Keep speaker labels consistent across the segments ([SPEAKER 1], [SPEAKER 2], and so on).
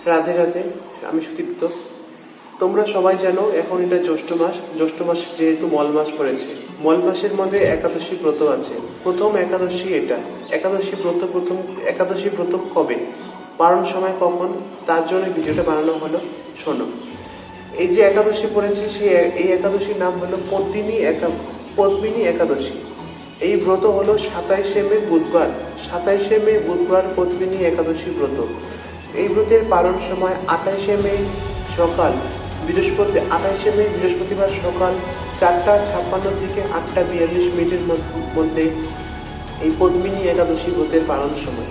[SPEAKER 1] রাধে রাধে, আমি সুদীপ্ত। তোমরা সবাই জানো এখন এটা জ্যৈষ্ঠ মাস যেহেতু মল মাস পড়েছে, মল মাসের মধ্যে একাদশী ব্রত আছে। প্রথম একাদশী এটা। একাদশী ব্রত কবে, পালন সময় কখন, তার জন্য ভিডিওটা বানানো হলো। শোনো, এই যে একাদশী পড়েছে এই একাদশীর নাম হলো পদ্মিনী একাদশী। এই ব্রত হলো 27শে মে বুধবার পদ্মিনী একাদশী ব্রত। এই ব্রতের পালন সময় 28শে মে বৃহস্পতিবার সকাল 4:56 থেকে 8:42 মধ্যে এই পদ্মিনী একাদশী ব্রতের পালন সময়।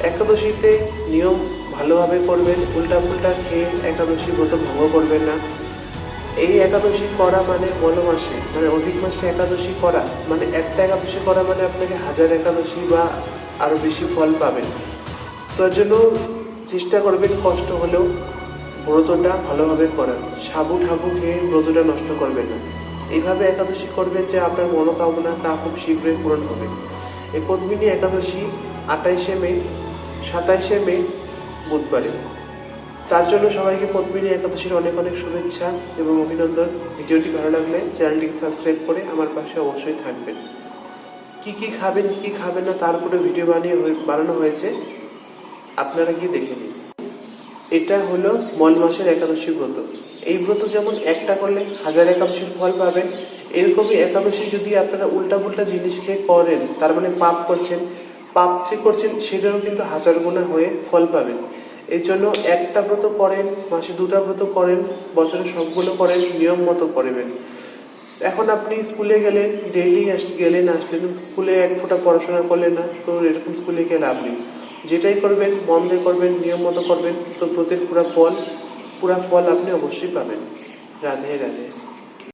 [SPEAKER 1] একাদশীতে নিয়ম ভালোভাবে করবেন, উল্টা খেয়ে একাদশী ব্রত ভঙ্গ করবেন না। এই একাদশী করা মানে মাসে মানে অধিক মাসে একাদশী করা মানে একটা একাদশী করা মানে আপনাকে 1000 একাদশী বা আরো বেশি ফল পাবেন। তার জন্য চেষ্টা করবেন কষ্ট হলেও ব্রতটা ভালোভাবে করার। সাবু ঠাবু খেয়ে ব্রতটা নষ্ট করবেন না। এইভাবে একাদশী করবেন যে আপনার মনোকামনা তা খুব শীঘ্রই পূরণ হবে। এই পদ্মিনী একাদশী 27শে মে বুধবারে। তার জন্য সবাইকে পদ্মিনী একাদশীর অনেক অনেক শুভেচ্ছা এবং অভিনন্দন। ভিডিওটি ভালো লাগলে চ্যানেলটিকে সাবস্ক্রাইব করে আমার পাশে অবশ্যই থাকবেন। কি কি খাবেন না তার উপরে ভিডিও বানানো হয়েছে, আপনারা কি দেখে নিন। এটা হলো মল মাসের একাদশী ব্রত। এই ব্রত যেমন একটা করলে 1000 একাদশীর ফল পাবেন, এরকমই একাদশী যদি আপনারা উল্টা জিনিস খেয়ে করেন, তার মানে পাপ করছেন সেটারও কিন্তু 1000 গুণা হয়ে ফল পাবেন। এই জন্য একটা ব্রত করেন, মাসে 2টা ব্রত করেন, বছরে সবগুলো করেন, নিয়ম মতো করবেন। এখন আপনি স্কুলে গেলেন, ডেইলি আসলেন, স্কুলে এক ফোঁটা পড়াশোনা করলেন না, তো এরকম স্কুলে গিয়ে লাভ নেই। যেটাই করবেন মন দিয়ে করবেন, নিয়ম মতো করবেন, তো ব্রতের পুরা ফল আপনি অবশ্যই পাবেন। রাধে রাধে।